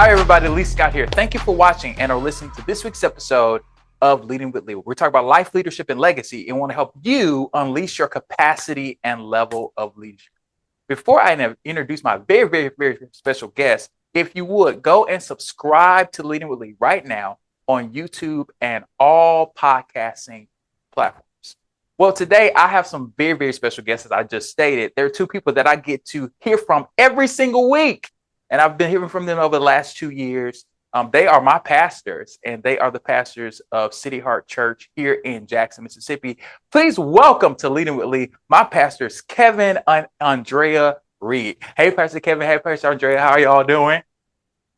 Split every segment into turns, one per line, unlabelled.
Hi, everybody. Lee Scott here. Thank you for watching and or listening to this week's episode of Leading with Lee. We're talking about life, leadership, and legacy, and want to help you unleash your capacity and level of leadership. Before I introduce my very, very, very special guest, if you would go and subscribe to Leading with Lee right now on YouTube and all podcasting platforms. Well, today I have some very, very special guests, as I just stated. There are two people that I get to hear from every single week. And I've been hearing from them over the last 2 years. They are my pastors, and they are the pastors of CityHeart Church here in Jackson, Mississippi. Please welcome to Leading with Lee, my pastors, Kevin Andrea Reid. Hey, Pastor Kevin. Hey, Pastor Andrea. How are y'all doing?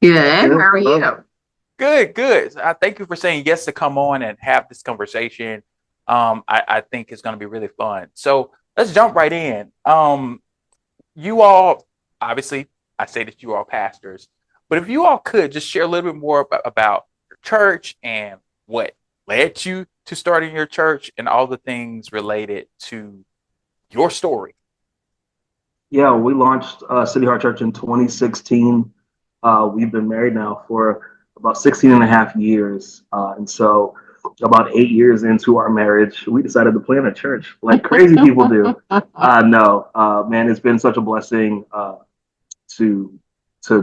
Good. How are you?
Good, good. I thank you for saying yes to come on and have this conversation. I think it's going to be really fun. So let's jump right in. You all, obviously, I say that you are pastors, but if you all could just share a little bit more about your church and what led you to starting your church and all the things related to your story.
Yeah, we launched CityHeart Church in 2016. We've been married now for about 16 and a half years. And so about 8 years into our marriage, we decided to plant a church like crazy people do. Man, it's been such a blessing to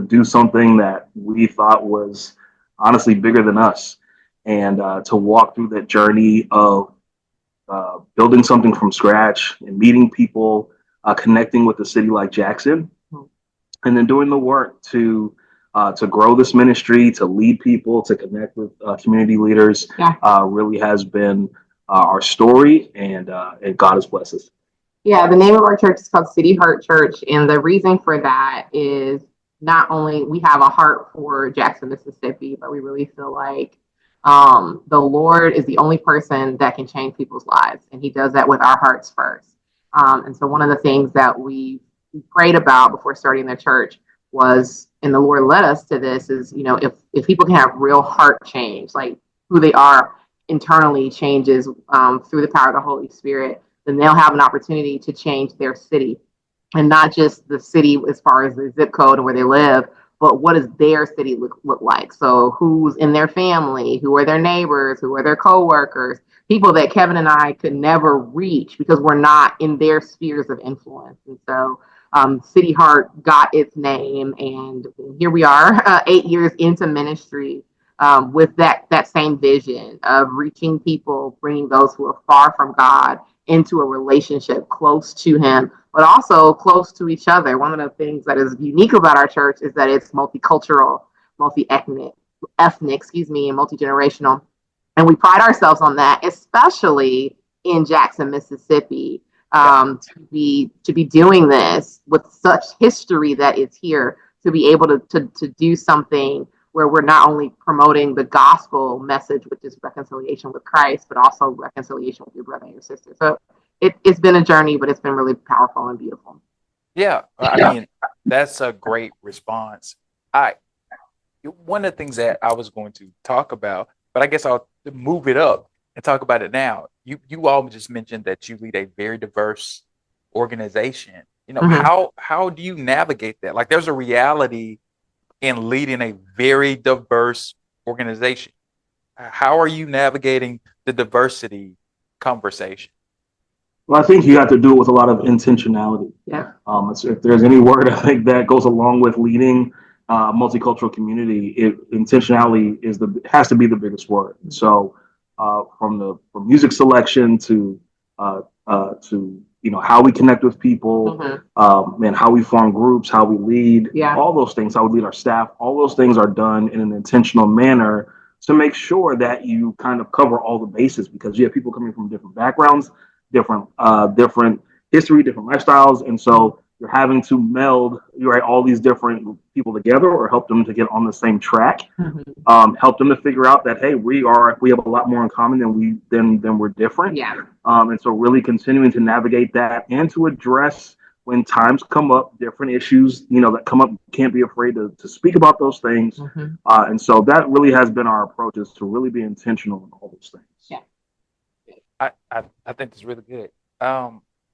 do something that we thought was honestly bigger than us, and to walk through that journey of building something from scratch and meeting people, connecting with a city like Jackson, and then doing the work to grow this ministry, to lead people, to connect with community leaders. Really has been our story, and God has blessed us.
Yeah, the name of our church is called CityHeart Church, and the reason for that is not only we have a heart for Jackson, Mississippi, but we really feel like the Lord is the only person that can change people's lives, and He does that with our hearts first. And so one of the things that we prayed about before starting the church was, and the Lord led us to this, is, you know, if people can have real heart change, like who they are internally changes through the power of the Holy Spirit, then they'll have an opportunity to change their city, and not just the city as far as the zip code and where they live, but what does their city look like? So who's in their family, who are their neighbors, who are their coworkers, people that Kevin and I could never reach because we're not in their spheres of influence. And so City Heart got its name, and here we are 8 years into ministry with that same vision of reaching people, bringing those who are far from God into a relationship close to Him, but also close to each other. One of the things that is unique about our church is that it's multicultural, multi-ethnic, and multi-generational. And we pride ourselves on that, especially in Jackson, Mississippi, to be doing this with such history that is here, to be able to do something where we're not only promoting the gospel message, which is reconciliation with Christ, but also reconciliation with your brother and your sister. So it's been a journey, but it's been really powerful and beautiful.
Yeah, I mean, that's a great response. One of the things that I was going to talk about, but I guess I'll move it up and talk about it now. You all just mentioned that you lead a very diverse organization. You know, how do you navigate that? Like, there's a reality in leading a very diverse organization. How are you navigating the diversity conversation?
Well, I think you have to do it with a lot of intentionality.
Yeah.
If there's any word I think that goes along with leading a multicultural community, intentionality has to be the biggest word. So from music selection to how we connect with people, and how we form groups, how we lead, all those things, how we lead our staff, all those things are done in an intentional manner to make sure that you kind of cover all the bases, because you have people coming from different backgrounds, different history, different lifestyles. And so you're having to meld all these different people together, or help them to get on the same track, help them to figure out that, hey, we have a lot more in common than we're different. And so really continuing to navigate that, and to address when times come up, different issues, that come up, can't be afraid to speak about those things. And so that really has been our approach, is to really be intentional in all those things.
I think it's really good.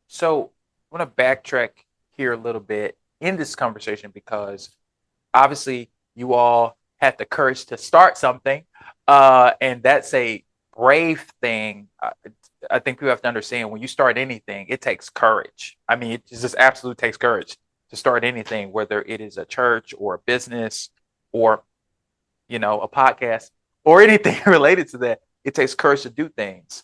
So I want to backtrack here a little bit in this conversation, because obviously you all had the courage to start something. And that's a brave thing. I think people have to understand when you start anything, it takes courage. I mean, it just absolutely takes courage to start anything, whether it is a church or a business or, a podcast or anything related to that. It takes courage to do things.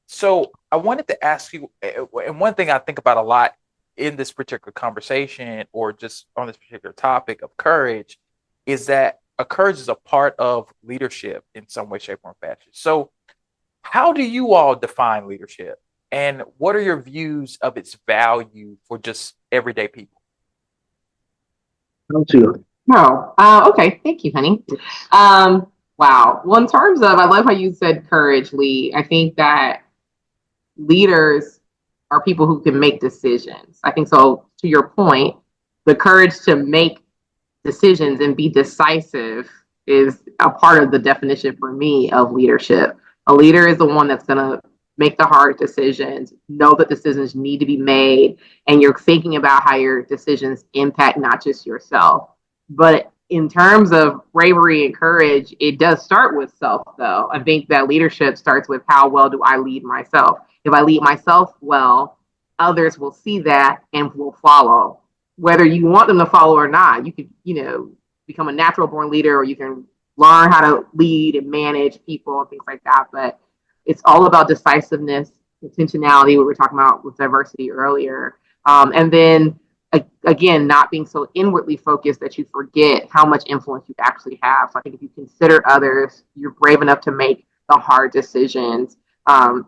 So I wanted to ask you, and one thing I think about a lot in this particular conversation or just on this particular topic of courage is that courage is a part of leadership in some way, shape, or fashion. So how do you all define leadership? And what are your views of its value for just everyday people?
Okay. Thank you, honey. Wow. Well, in terms of, I love how you said courage, Lee. I think that leaders are people who can make decisions. I think so. To your point, the courage to make decisions and be decisive is a part of the definition for me of leadership. A leader is the one that's going to make the hard decisions, know that decisions need to be made, and you're thinking about how your decisions impact not just yourself. But in terms of bravery and courage, it does start with self, though. I think that leadership starts with how well do I lead myself? If I lead myself well, others will see that and will follow. Whether you want them to follow or not, you could, become a natural born leader, or you can learn how to lead and manage people and things like that. But it's all about decisiveness, intentionality, we were talking about with diversity earlier. And then again, not being so inwardly focused that you forget how much influence you actually have. So I think if you consider others, you're brave enough to make the hard decisions.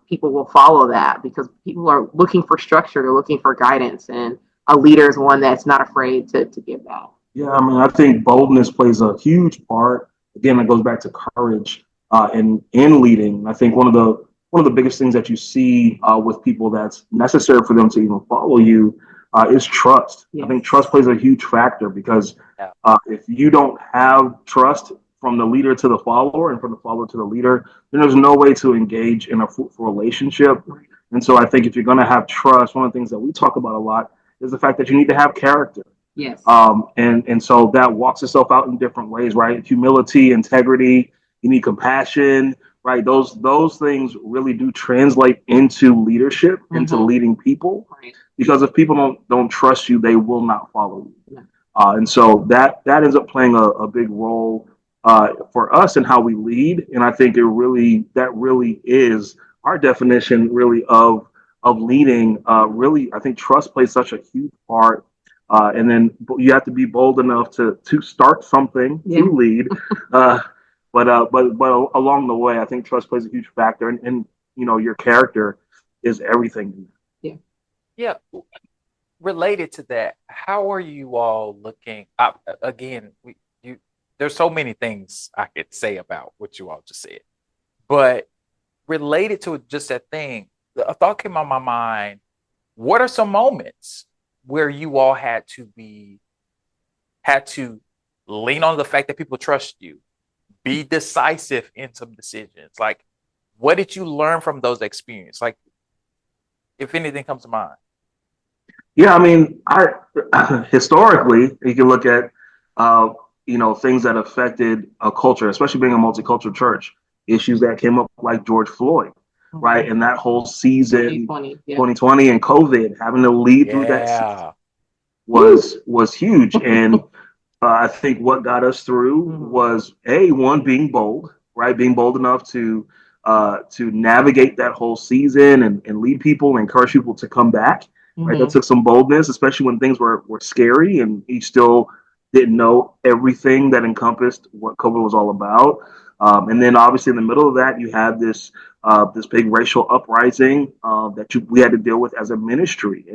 People will follow that because people are looking for structure, they're looking for guidance, and a leader is one that's not afraid to give that.
Yeah, I mean, I think boldness plays a huge part. Again, it goes back to courage in leading. I think one of the biggest things that you see with people that's necessary for them to even follow you is trust. Yes. I think trust plays a huge factor because if you don't have trust from the leader to the follower and from the follower to the leader, then there's no way to engage in a fruitful relationship. And so I think if you're going to have trust, one of the things that we talk about a lot is the fact that you need to have character.
Yes.
And so that walks itself out in different ways, right? Humility, integrity, you need compassion, right? Those things really do translate into leadership, into leading people. Right. Because if people don't trust you, they will not follow you. Yeah. And so that ends up playing a big role for us in how we lead. And I think that really is our definition really of leading. Really, I think trust plays such a huge part. And then you have to be bold enough to start something, to lead. But along the way, I think trust plays a huge factor, and your character is everything.
Yeah. Related to that, how are you all looking? Again, there's so many things I could say about what you all just said, but related to just that thing, a thought came on my mind. What are some moments where you all had to lean on the fact that people trust you, be decisive in some decisions? Like, what did you learn from those experiences? Like, if anything comes to mind.
Yeah, I mean, historically, you can look at, things that affected a culture, especially being a multicultural church, issues that came up like George Floyd, right? And that whole season, 2020 and COVID, having to lead through that season was huge. And I think what got us through was being bold, right? Being bold enough to navigate that whole season and lead people and encourage people to come back. Right, that took some boldness, especially when things were scary and you still didn't know everything that encompassed what COVID was all about. And then obviously in the middle of that, you had this big racial uprising that we had to deal with as a ministry.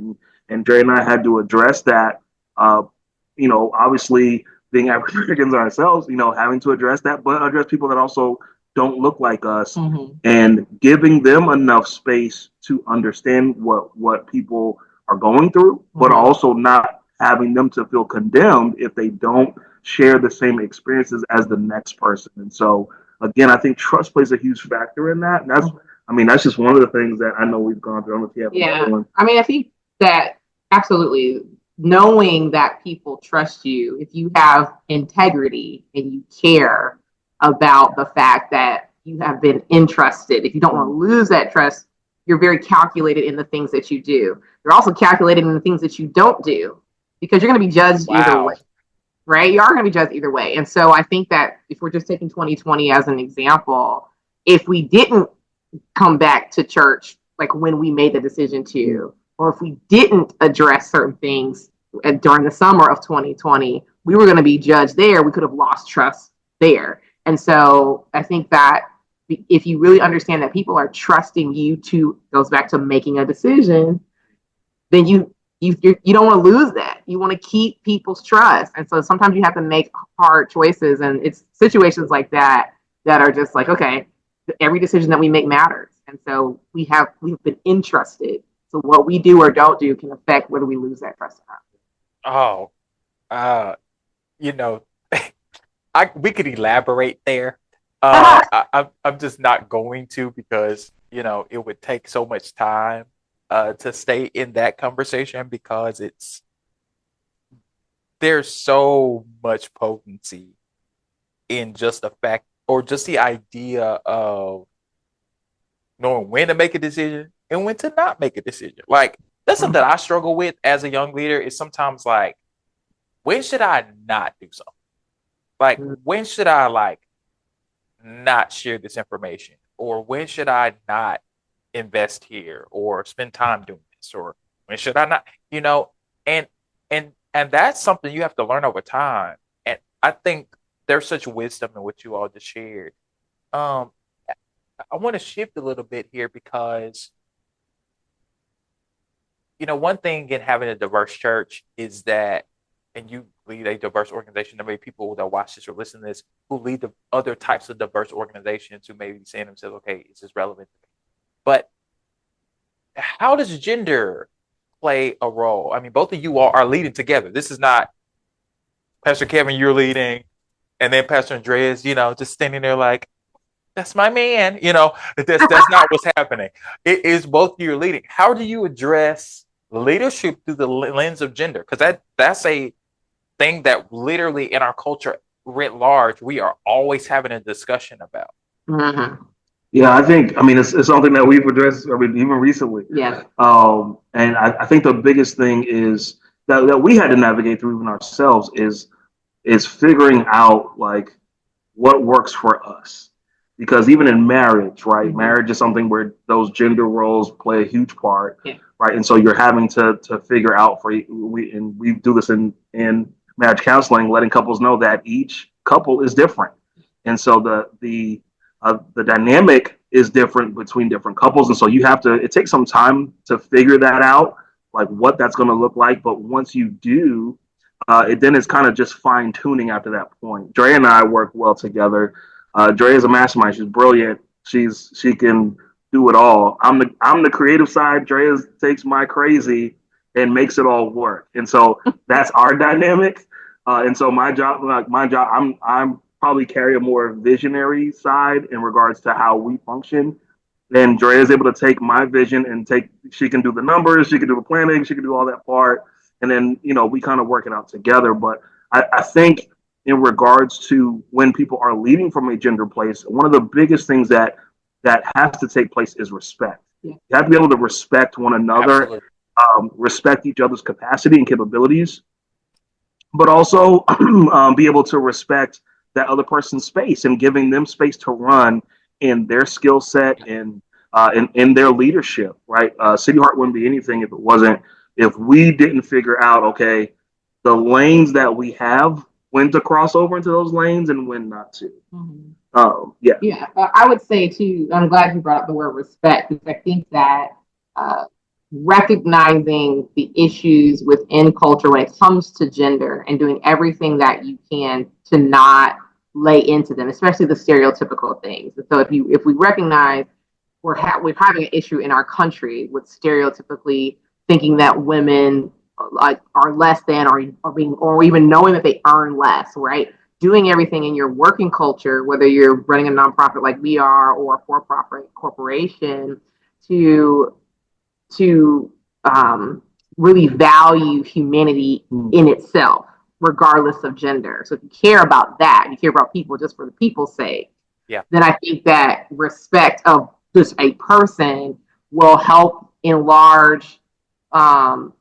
And Dre and I had to address that, obviously being African Americans ourselves, having to address that, but address people that also don't look like us and giving them enough space to understand what people are going through, but also not having them to feel condemned if they don't share the same experiences as the next person. And so, again, I think trust plays a huge factor in that. And that's just one of the things that I know we've gone through.
I mean, I think that absolutely knowing that people trust you, if you have integrity and you care about the fact that you have been entrusted, if you don't want to lose that trust, you're very calculated in the things that you do. You're also calculated in the things that you don't do, because you're going to be judged either way, right? You are going to be judged either way. And so I think that if we're just taking 2020 as an example, if we didn't come back to church like when we made the decision to, or if we didn't address certain things during the summer of 2020, we were going to be judged there. We could have lost trust there. And so I think that if you really understand that people are trusting you to, goes back to making a decision, then you don't want to lose that. You want to keep people's trust. And so sometimes you have to make hard choices, and it's situations like that that are just like, okay, every decision that we make matters. And so we've been entrusted. So what we do or don't do can affect whether we lose that trust or
not. We could elaborate there. I'm just not going to, because, it would take so much time to stay in that conversation, because there's so much potency in just the fact, or just the idea of knowing when to make a decision and when to not make a decision. Like, that's something that I struggle with as a young leader, is sometimes like, when should I not do something? Like, when should I not share this information? Or when should I not invest here or spend time doing this? Or when should I not, and that's something you have to learn over time. And I think there's such wisdom in what you all just shared. I want to shift a little bit here, because, one thing in having a diverse church is that, and you lead a diverse organization, there may be people that watch this or listen to this who lead the other types of diverse organizations who may be saying to themselves, okay, is this relevant to me? But how does gender play a role? I mean, both of you all are leading together. This is not Pastor Kevin, you're leading, and then Pastor Andrea's, just standing there like, that's my man. That's not what's happening. It is both of you leading. How do you address leadership through the lens of gender? Because that's a thing that literally in our culture writ large, we are always having a discussion about.
Mm-hmm.
Yeah, I think, it's something that we've addressed, even recently.
Yeah.
And I think the biggest thing is that we had to navigate through even ourselves is figuring out like what works for us. Because even in marriage, right? Mm-hmm. Marriage is something where those gender roles play a huge part, right? And so you're having to figure out we do this in marriage counseling, letting couples know that each couple is different, and so the dynamic is different between different couples, and so it takes some time to figure that out, like what that's going to look like. But once you do, then it's kind of just fine tuning after that point. Dre and I work well together. Dre is a mastermind. She's brilliant. She can do it all. I'm the creative side. Dre takes my crazy and makes it all work. And so that's our dynamic. And so my job, I'm probably carry a more visionary side in regards to how we function. And Dre is able to take my vision and she can do the numbers, she can do the planning, she can do all that part. And then, we kind of work it out together. But I think in regards to when people are leading from a gender place, one of the biggest things that has to take place is respect. Yeah. You have to be able to respect one another, respect each other's capacity and capabilities, but also be able to respect that other person's space and giving them space to run in their skill set and in their leadership, right? CityHeart wouldn't be anything if we didn't figure out, okay, the lanes that we have, when to cross over into those lanes and when not to. Mm-hmm.
Yeah. I would say too, I'm glad you brought up the word respect, because I think that recognizing the issues within culture when it comes to gender and doing everything that you can to not lay into them, especially the stereotypical things. And so if we recognize we're having an issue in our country with stereotypically thinking that women are less than or even knowing that they earn less, right? Doing everything in your working culture, whether you're running a nonprofit like we are or a for-profit corporation, to really value humanity in itself, regardless of gender. So if you care about that, you care about people just for the people's sake, then I think that respect of just a person will help enlarge kind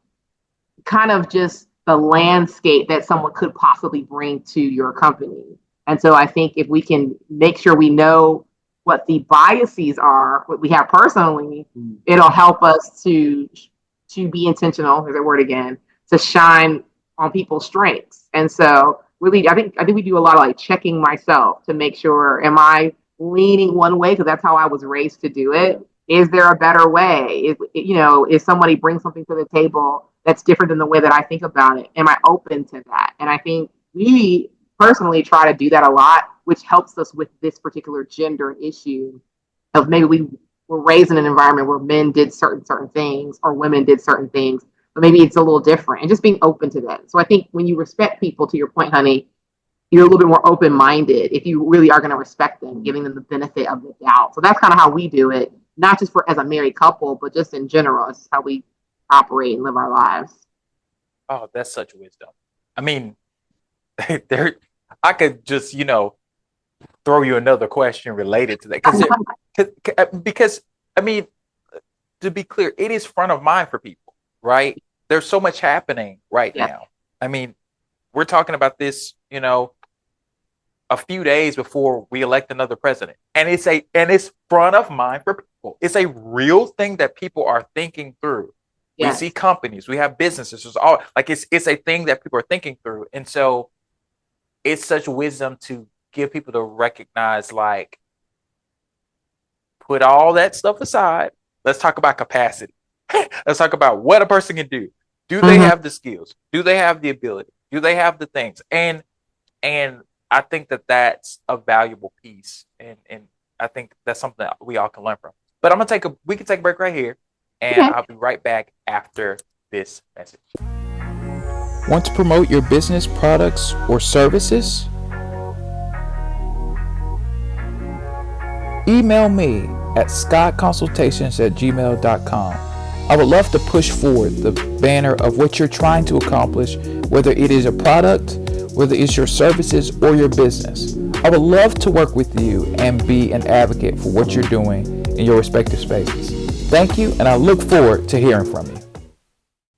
of just the landscape that someone could possibly bring to your company. And so I think if we can make sure we know what the biases are, what we have personally, it'll help us to be intentional, there's that word again, to shine on people's strengths. And so really, I think we do a lot of like checking myself to make sure, am I leaning one way? Because that's how I was raised to do it. Is there a better way? If somebody brings something to the table that's different than the way that I think about it, am I open to that? And I think we personally try to do that a lot, which helps us with this particular gender issue of maybe we were raised in an environment where men did certain things or women did certain things, but maybe it's a little different, and just being open to that. So I think when you respect people, to your point, honey, you're a little bit more open-minded if you really are going to respect them, giving them the benefit of the doubt. So that's kind of how we do it, not just for as a married couple, but just in general. It's how we operate and live our lives.
Oh, that's such wisdom. I mean, I could just, throw you another question related to that. Because, I mean, to be clear, it is front of mind for people, right? There's so much happening right now. I mean, we're talking about this, a few days before we elect another president. And it's front of mind for people. It's a real thing that people are thinking through. Yes. We see companies, we have businesses, it's a thing that people are thinking through. And so it's such wisdom to give people to recognize, like, put all that stuff aside. Let's talk about capacity. Let's talk about what a person can do. Do they have the skills? Do they have the ability? Do they have the things? And I think that that's a valuable piece. And I think that's something that we all can learn from. But we can take a break right here. And I'll be right back after this message. Want to promote your business, products, or services? Email me at skyconsultations@gmail.com. I would love to push forward the banner of what you're trying to accomplish, whether it is a product, whether it's your services or your business. I would love to work with you and be an advocate for what you're doing in your respective spaces. Thank you, and I look forward to hearing from you.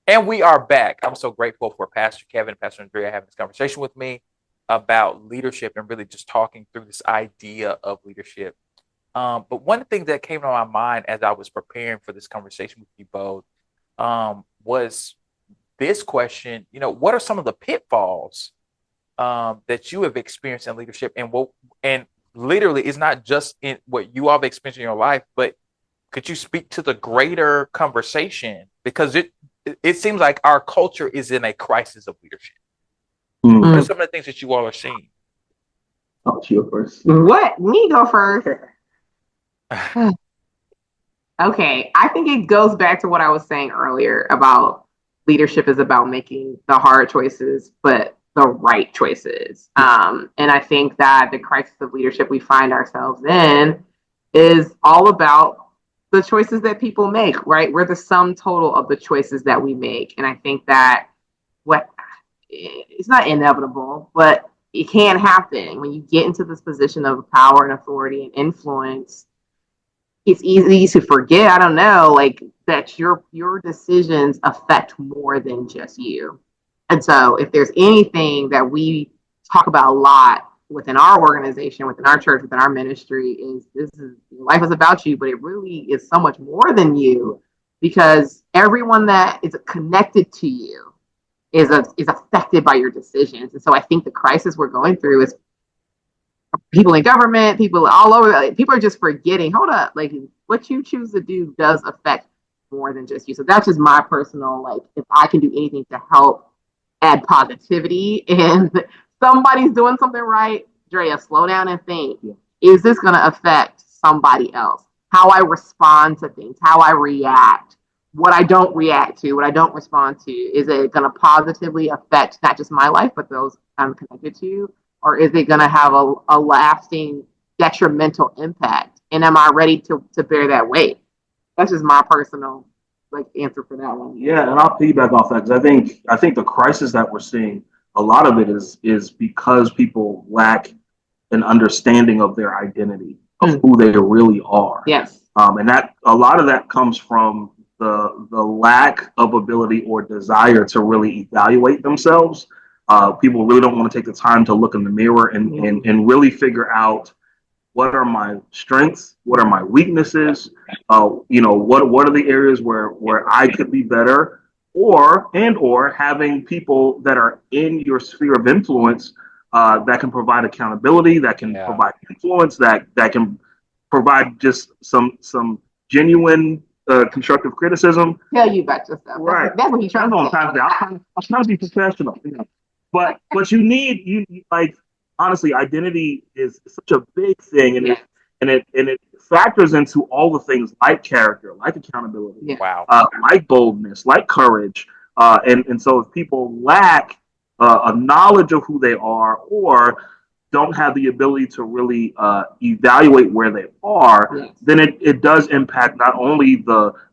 And we are back. I'm so grateful for Pastor Kevin and Pastor Andrea having this conversation with me about leadership and really just talking through this idea of leadership. But one thing that came to my mind as I was preparing for this conversation with you both was this question, what are some of the pitfalls that you have experienced in leadership? And literally, it's not just in what you all have experienced in your life, but could you speak to the greater conversation? Because it seems like our culture is in a crisis of leadership. What are some of the things that you all are seeing?
Oh, you first.
What? Me go first? Okay, I think it goes back to what I was saying earlier about leadership is about making the hard choices, but the right choices. And I think that the crisis of leadership we find ourselves in is all about the choices that people make, right? We're the sum total of the choices that we make. And I think that it's not inevitable, but it can happen when you get into this position of power and authority and influence. It's easy to forget, I don't know, like that your decisions affect more than just you. And so if there's anything that we talk about a lot within our organization, within our church, within our ministry, is life is about you, but it really is so much more than you, because everyone that is connected to you is affected by your decisions. And so I think the crisis we're going through is people in government, people all over, people are just forgetting, hold up, like what you choose to do does affect more than just you. So that's just my personal, like, if I can do anything to help add positivity and somebody's doing something right, Drea, slow down and think, is this going to affect somebody else? How I respond to things, how I react, what I don't react to, what I don't respond to, is it going to positively affect not just my life, but those I'm connected to? Or is it going to have a lasting detrimental impact? And am I ready to bear that weight? That's just my personal like answer for that one.
Yeah, and I'll piggyback off that because I think the crisis that we're seeing, a lot of it is because people lack an understanding of their identity, of who they really are.
Yes.
And that a lot of that comes from the lack of ability or desire to really evaluate themselves. People really don't want to take the time to look in the mirror and really figure out what are my strengths, what are my weaknesses, what are the areas where I could be better, or having people that are in your sphere of influence that can provide accountability, that can provide influence, that can provide just some genuine constructive criticism.
Tell you about yourself.
Right.
That's what he's trying to say.
I'm trying to be professional, but you like, honestly, identity is such a big thing, and it factors into all the things like character, like accountability, like boldness, like courage, and so if people lack a knowledge of who they are or don't have the ability to really evaluate where they are, then it does impact not only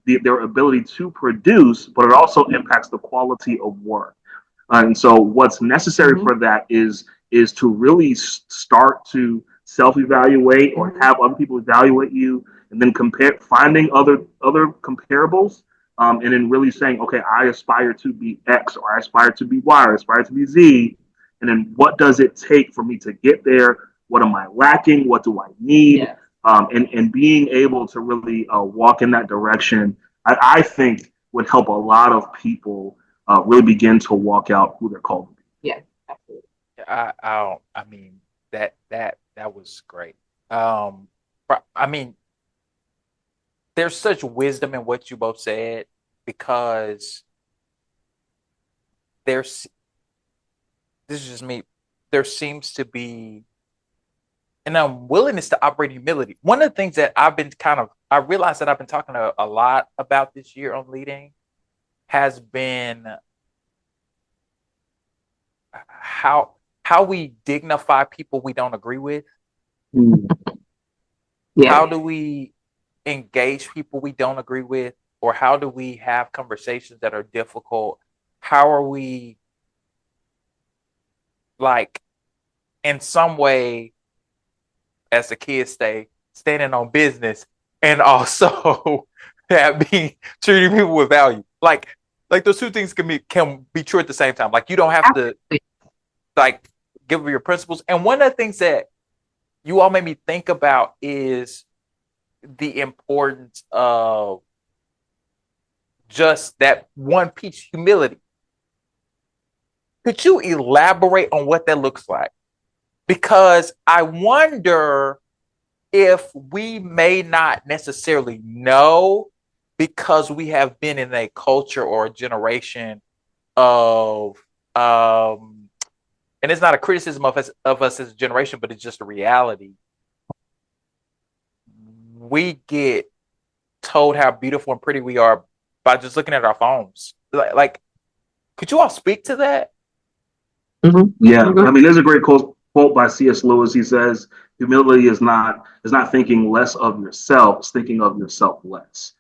their ability to produce, but it also impacts the quality of work. And so what's necessary for that is to really start to self-evaluate or have other people evaluate you, and then finding other comparables, and then really saying, okay, I aspire to be X, or I aspire to be Y, or I aspire to be Z, and then what does it take for me to get there? What am I lacking? What do I need? And being able to really walk in that direction, I think would help a lot of people really begin to walk out who they're called to be.
Yeah, absolutely.
I mean, that was great. I mean, there's such wisdom in what you both said, because this is just me, there seems to be an unwillingness to operate humility. One of the things that I realized that I've been talking a lot about this year on leading has been how we dignify people we don't agree with. How do we engage people we don't agree with, or how do we have conversations that are difficult? How are we, like, in some way, as the kids say, standing on business, and also being treating people with value? Like those two things can be true at the same time. Like, you don't have to like give up your principles. And one of the things that you all made me think about is the importance of just that one piece, humility. Could you elaborate on what that looks like? Because I wonder if we may not necessarily know, because we have been in a culture or a generation of and it's not a criticism of us as a generation, but it's just a reality. We get told how beautiful and pretty we are by just looking at our phones. Like, could you all speak to that?
Yeah, I mean, there's a great quote by C.S. Lewis. He says, "Humility is not thinking less of yourself; it's thinking of yourself less."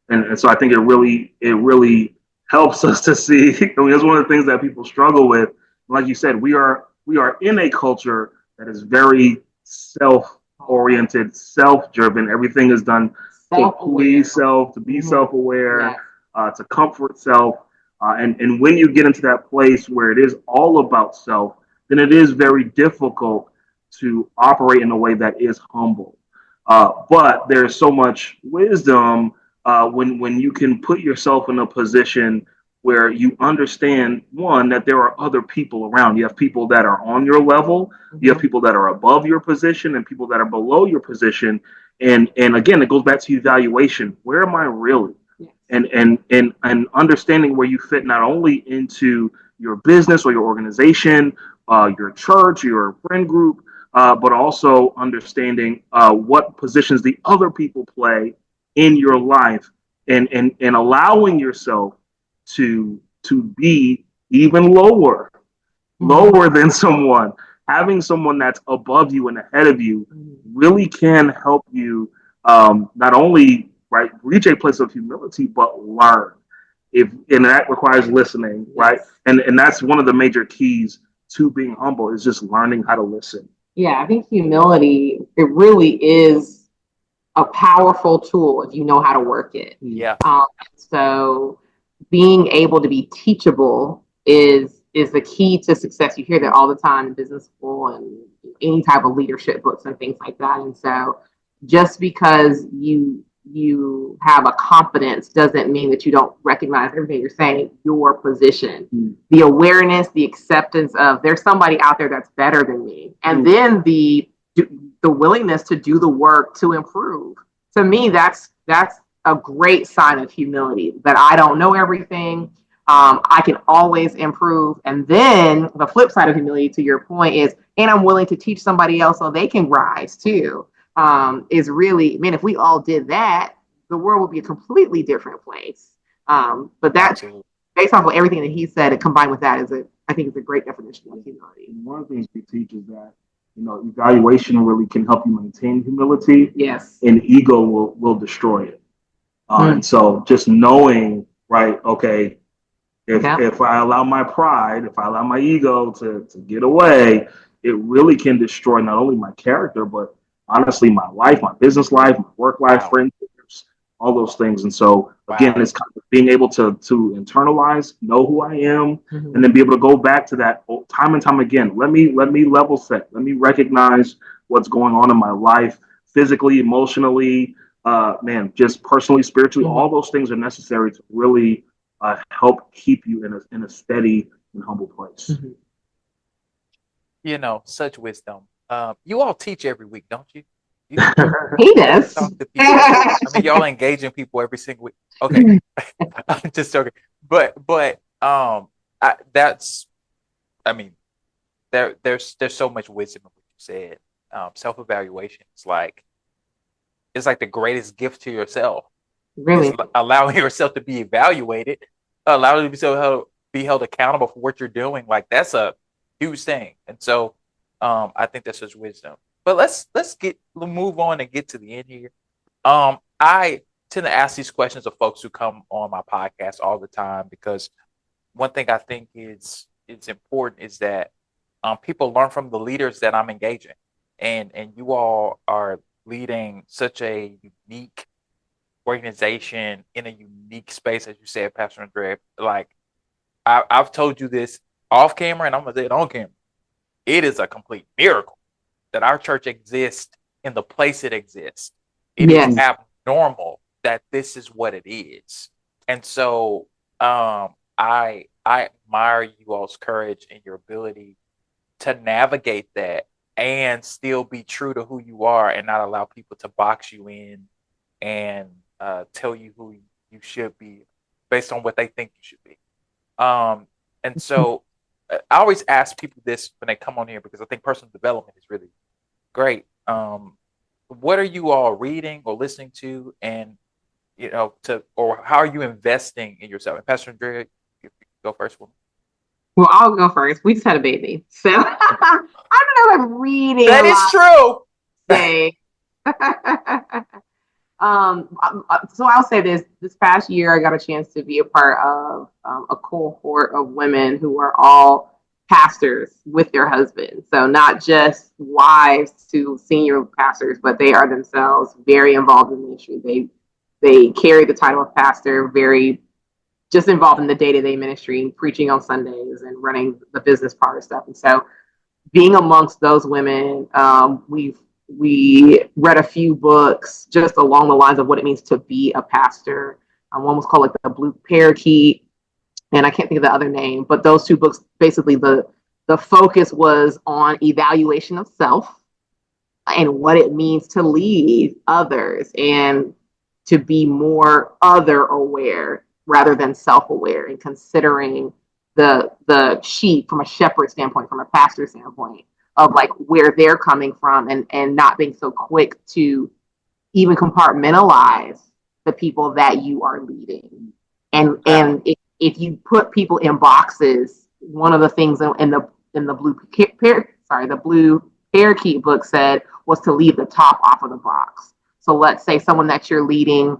And so I think it really helps us to see. I mean, that's one of the things that people struggle with. Like you said, we are in a culture that is very self-oriented, self-driven. Everything is done to please self, to be self-aware, to comfort self. And when you get into that place where it is all about self, then it is very difficult to operate in a way that is humble. But there's so much wisdom when you can put yourself in a position where you understand, one, that there are other people around. You have people that are on your level, you have people that are above your position, and people that are below your position. And again, it goes back to evaluation. Where am I really? And understanding where you fit not only into your business or your organization, your church, your friend group, but also understanding what positions the other people play in your life, and allowing yourself to be even lower than someone. Having someone that's above you and ahead of you really can help you not only right? Reach a place of humility, but learn. And that requires listening, right? And that's one of the major keys to being humble is just learning how to listen.
Yeah, I think humility, it really is a powerful tool if you know how to work it.
Yeah.
So being able to be teachable is the key to success. You hear that all the time in business school and any type of leadership books and things like that. And so just because you have a confidence doesn't mean that you don't recognize everything you're saying, your position, the awareness, the acceptance of there's somebody out there that's better than me. And then the willingness to do the work to improve. To me, that's a great sign of humility, that I don't know everything. I can always improve. And then the flip side of humility, to your point, is, and I'm willing to teach somebody else so they can rise too. Is really, man, if we all did that, the world would be a completely different place. But that, based off of everything that he said, and combined with that, I think it's a great definition of humility.
And one of the things we teach is that, evaluation really can help you maintain humility.
Yes.
And ego will destroy it. And so just knowing, right, okay, if I allow my pride, if I allow my ego to get away, it really can destroy not only my character, but honestly, my life, my business life, my work life, friendships, all those things. And so, again, it's kind of being able to internalize, know who I am, and then be able to go back to that time and time again. Let me level set. Let me recognize what's going on in my life, physically, emotionally, just personally, spiritually. All those things are necessary to really help keep you in a steady and humble place.
Such wisdom. You all teach every week, don't you?
He does.
Talk to people. I mean, y'all engaging people every single week. Okay, I'm just joking. But there's so much wisdom in what you said. Self-evaluation is like the greatest gift to yourself.
Really,
it's allowing yourself to be evaluated, allowing yourself to be held accountable for what you're doing. Like that's a huge thing, and so I think that's just wisdom. But let's move on and get to the end here. I tend to ask these questions of folks who come on my podcast all the time because one thing I think it's important is that people learn from the leaders that I'm engaging, and you all are leading such a unique organization in a unique space, as you said, Pastor Andrea. Like I've told you this off camera, and I'm gonna say it on camera. It is a complete miracle that our church exists in the place it exists. It is abnormal that this is what it is. And so I admire you all's courage and your ability to navigate that and still be true to who you are and not allow people to box you in and tell you who you should be based on what they think you should be. And so I always ask people this when they come on here because I think personal development is really great. What are you all reading or listening to, and or how are you investing in yourself? And Pastor Andrea, you go first.
Well, I'll go first. We just had a baby, so I don't know if I'm reading.
That is true.
So I'll say this past year, I got a chance to be a part of a cohort of women who are all pastors with their husbands. So not just wives to senior pastors, but they are themselves very involved in ministry. They carry the title of pastor, very just involved in the day-to-day ministry, preaching on Sundays and running the business part of stuff. And so being amongst those women, we read a few books just along the lines of what it means to be a pastor. One was called the Blue Parakeet, and I can't think of the other name, but those two books, basically the focus was on evaluation of self and what it means to lead others and to be more other aware rather than self-aware, and considering the sheep from a shepherd standpoint, from a pastor standpoint, of like where they're coming from, and not being so quick to even compartmentalize the people that you are leading. And if you put people in boxes, one of the things in the Blue Parakeet book said was to leave the top off of the box. So let's say someone that you're leading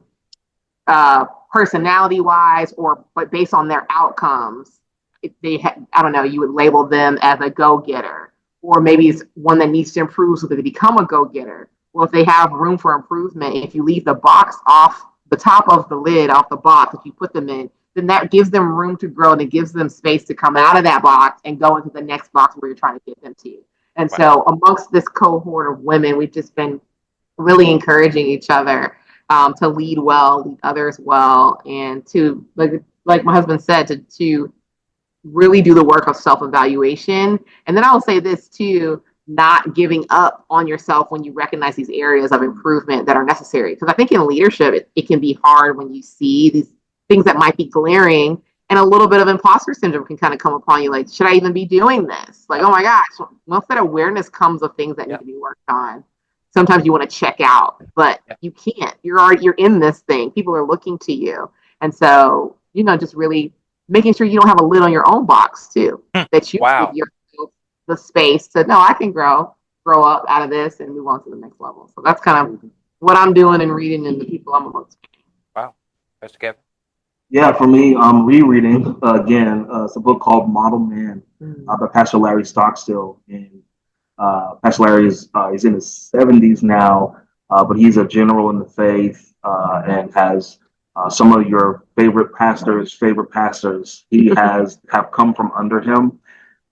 personality wise, but based on their outcomes, I don't know, you would label them as a go-getter, or maybe it's one that needs to improve so that they become a go-getter. Well, if they have room for improvement, if you leave the box off the top of the lid off the box, if you put them in, then that gives them room to grow, and it gives them space to come out of that box and go into the next box where you're trying to get them to. And so amongst this cohort of women, we've just been really encouraging each other to lead well, lead others well, and to, like my husband said, to really do the work of self-evaluation. And then I'll say this too, not giving up on yourself when you recognize these areas of improvement that are necessary. Because I think in leadership, it can be hard when you see these things that might be glaring, and a little bit of imposter syndrome can kind of come upon you. Like, should I even be doing this? Like, oh my gosh, once that awareness comes of things that need to be worked on, sometimes you want to check out, but you can't. You're in this thing. People are looking to you. And so, just really making sure you don't have a lid on your own box too, that you give yourself the space to, no, I can grow up out of this and move on to the next level. So that's kind of what I'm doing and reading and the people I'm amongst.
Wow. Pastor Kevin?
Yeah, for me, I'm rereading again. It's a book called Model Man by Pastor Larry Stockstill. And Pastor Larry is he's in his 70s now, but he's a general in the faith and has some of your favorite pastors. He have come from under him,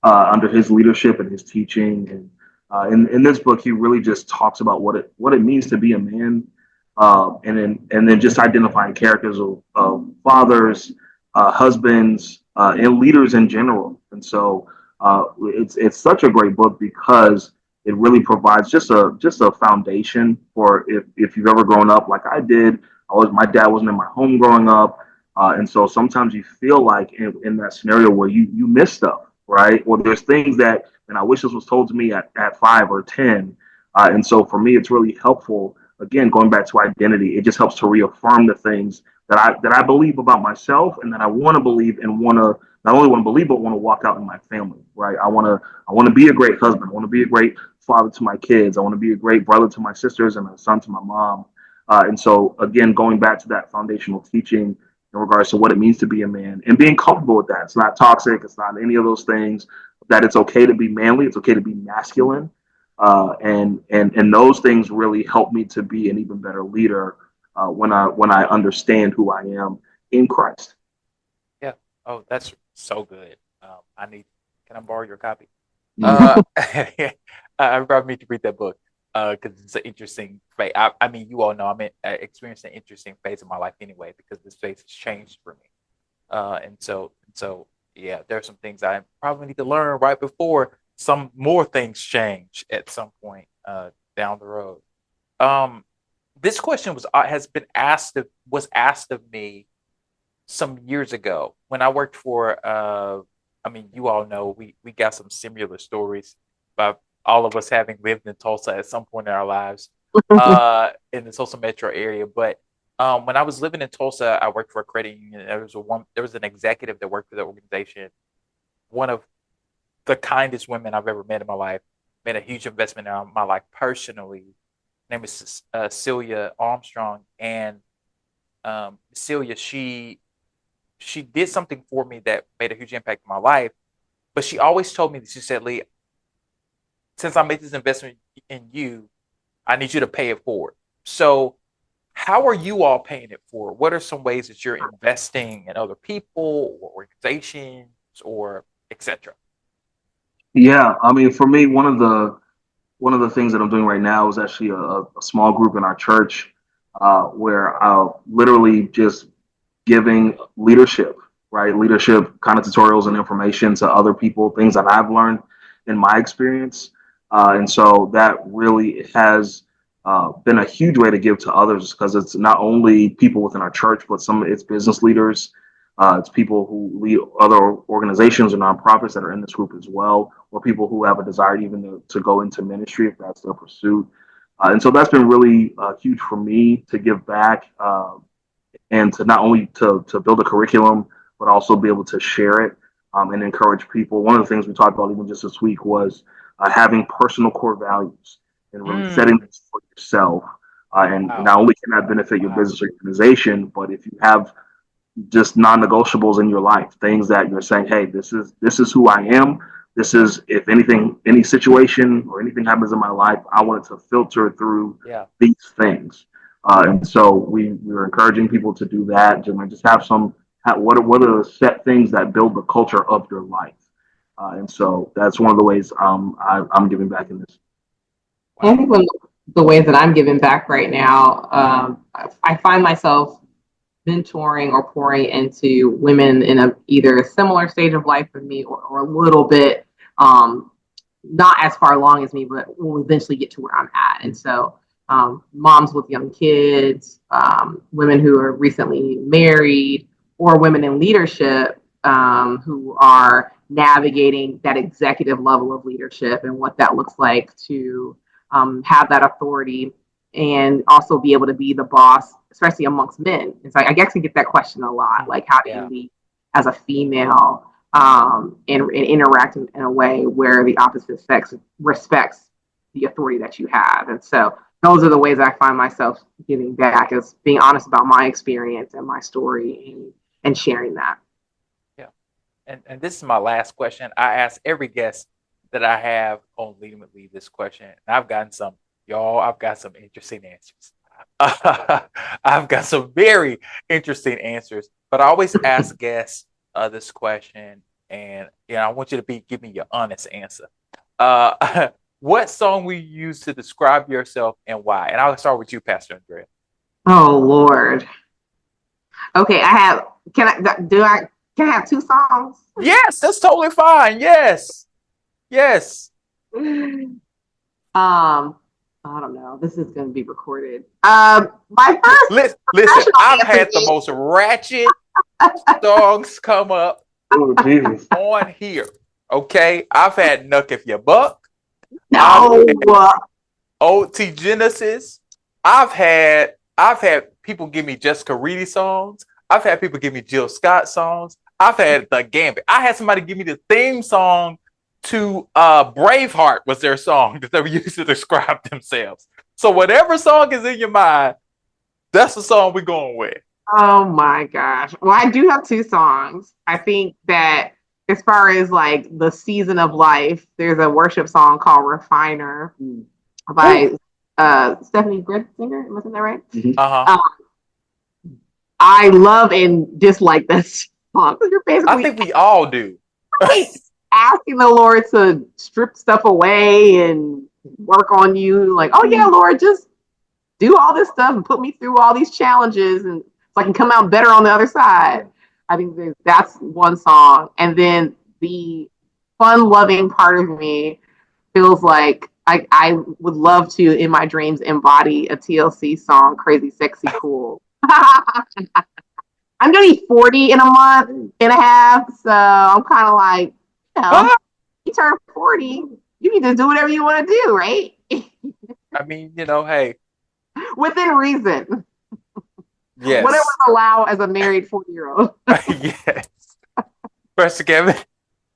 under his leadership and his teaching. And in this book, he really just talks about what it means to be a man, and then just identifying characters of fathers, husbands, and leaders in general. And so it's such a great book because it really provides just a foundation for if you've ever grown up like I did. My dad wasn't in my home growing up, and so sometimes you feel like in that scenario where you miss stuff, right? Or there's things that, and I wish this was told to me at 5 or 10, and so for me it's really helpful. Again, going back to identity, it just helps to reaffirm the things that I believe about myself, and that I want to believe and want to not only want to believe but want to walk out in my family, right? I want to be a great husband. I want to be a great father to my kids. I want to be a great brother to my sisters and a son to my mom. And so, again, going back to that foundational teaching in regards to what it means to be a man and being comfortable with that. It's not toxic. It's not any of those things. That it's okay to be manly. It's okay to be masculine. And those things really help me to be an even better leader when I understand who I am in Christ.
Yeah. Oh, that's so good. Can I borrow your copy? I probably need to read that book. Because it's an interesting phase. I mean, you all know I'm experiencing an interesting phase of my life anyway, because this phase has changed for me. And so, yeah, there are some things I probably need to learn right before some more things change at some point down the road. This question was asked of me some years ago when I worked for. I mean, you all know we got some similar stories about all of us having lived in Tulsa at some point in our lives, in the Tulsa metro area. But when I was living in Tulsa, I worked for a credit union. There was an executive that worked for the organization. One of the kindest women I've ever met in my life, made a huge investment in my life personally. Her name is Celia Armstrong. And Celia, she did something for me that made a huge impact in my life. But she always told me that, she said, Lee, since I made this investment in you, I need you to pay it forward. So how are you all paying it forward? What are some ways that you're investing in other people or organizations or etc.?
Yeah, I mean, for me, one of the things that I'm doing right now is actually a small group in our church where I'll literally just giving leadership, right? Leadership kind of tutorials and information to other people, things that I've learned in my experience. And so that really has been a huge way to give to others, because it's not only people within our church, but it's business leaders. It's people who lead other organizations or nonprofits that are in this group as well, or people who have a desire even to go into ministry if that's their pursuit. And so that's been really huge for me to give back and to not only to build a curriculum, but also be able to share it and encourage people. One of the things we talked about even just this week was having personal core values and really setting this for yourself And not only can that benefit your business or organization, but if you have just non-negotiables in your life, things that you're saying, hey, this is who I am. This is, if anything, any situation or anything happens in my life, I want it to filter through these things. And so we're encouraging people to do that. Just have what are the set things that build the culture of your life. And so that's one of the ways I'm giving back in this.
Wow. I think one of the ways that I'm giving back right now, I find myself mentoring or pouring into women in either a similar stage of life as me or a little bit not as far along as me, but will eventually get to where I'm at. And so moms with young kids, women who are recently married, or women in leadership who are navigating that executive level of leadership and what that looks like to have that authority and also be able to be the boss, especially amongst men. It's like, I guess I get that question a lot. Like, how do you lead as a female and interact in a way where the opposite sex respects the authority that you have? And so those are the ways I find myself giving back, is being honest about my experience and my story and sharing that.
Yeah. And this is my last question. I ask every guest that I have on Leading with Lee this question. And I've got some interesting answers. I've got some very interesting answers, but I always ask guests this question, and I want you to give me your honest answer. What song will you use to describe yourself and why? And I'll start with you, Pastor Andrea.
Oh Lord. Okay, can I have two songs?
Yes, that's totally fine. Yes.
I don't know. This is going to be recorded. My first.
Listen, I've had the most ratchet songs come up on here. Okay, I've had Nuck If You Buck.
No.
OT Genesis. I've had people give me Jessica Reedy songs. I've had people give me Jill Scott songs. I've had the Gambit. I had somebody give me the theme song to Braveheart was their song that they were used to describe themselves. So whatever song is in your mind, that's the song we're going with.
Oh my gosh. Well, I do have two songs. I think that as far as like the season of life, there's a worship song called Refiner by Stephanie Gretzinger. Wasn't that right?
Uh-huh.
I love and dislike this song. You're basically,
I think we all do.
Asking the Lord to strip stuff away and work on you. Like, oh yeah, Lord, just do all this stuff and put me through all these challenges and so I can come out better on the other side. I think that's one song. And then the fun-loving part of me feels like I would love to, in my dreams, embody a TLC song, Crazy, Sexy, Cool. I'm going to be 40 in a month and a half, so I'm kind of like, you turn 40, you need to do whatever you want to do, right?
I mean, hey.
Within reason.
Yes.
Whatever's allowed as a married 40-year-old.
Yes. Pastor Kevin.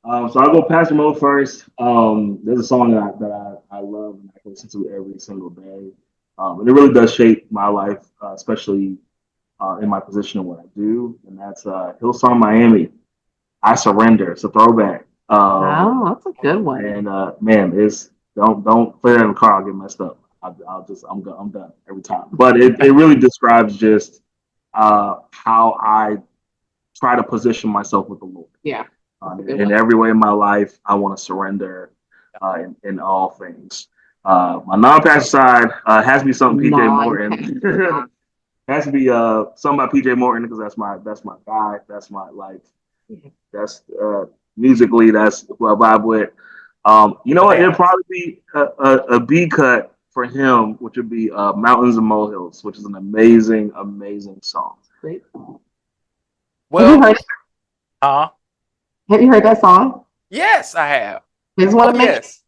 So I'll go Pastor Mo first. There's a song that I love and I can listen to every single day. And it really does shape my life, especially in my position and what I do. And that's Hillsong Miami. I Surrender. It's a throwback.
That's a good one. And
man, don't play that in the car. I'll get messed up. I'm done every time. But it really describes just how I try to position myself with the Lord.
Yeah.
In every way in my life, I want to surrender in all things. My non-pastor side has to be something PJ Morton. Has to be something by PJ Morton because that's my guy. That's my life. That's musically, that's what I vibe with. You know what? It'll probably be a B cut for him, which would be Mountains and Molehills, which is an amazing, amazing song.
Great.
Well,
have you heard that song?
Yes, I have.
Yes.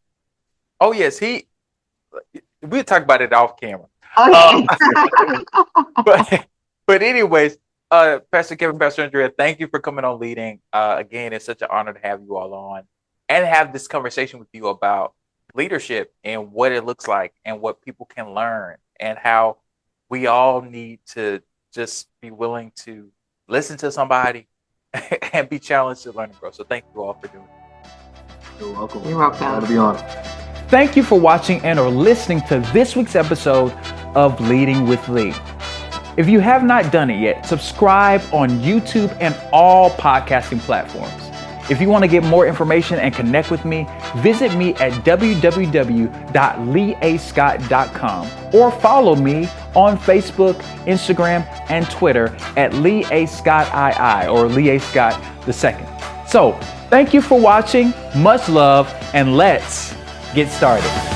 Oh, yes. We'll talk about it off camera.
Okay.
But anyways, Pastor Kevin, Pastor Andrea, thank you for coming on Leading. Again, it's such an honor to have you all on and have this conversation with you about leadership and what it looks like and what people can learn and how we all need to just be willing to listen to somebody and be challenged to learn and grow. So thank you all for doing it.
You're welcome.
You're welcome.
Glad to be on.
Thank you for watching and or listening to this week's episode of Leading with Lee. If you have not done it yet, subscribe on YouTube and all podcasting platforms. If you want to get more information and connect with me, visit me at www.leeascott.com or follow me on Facebook, Instagram, and Twitter at Lee A. Scott II or Lee A. Scott II. So, thank you for watching. Much love, and let's get started.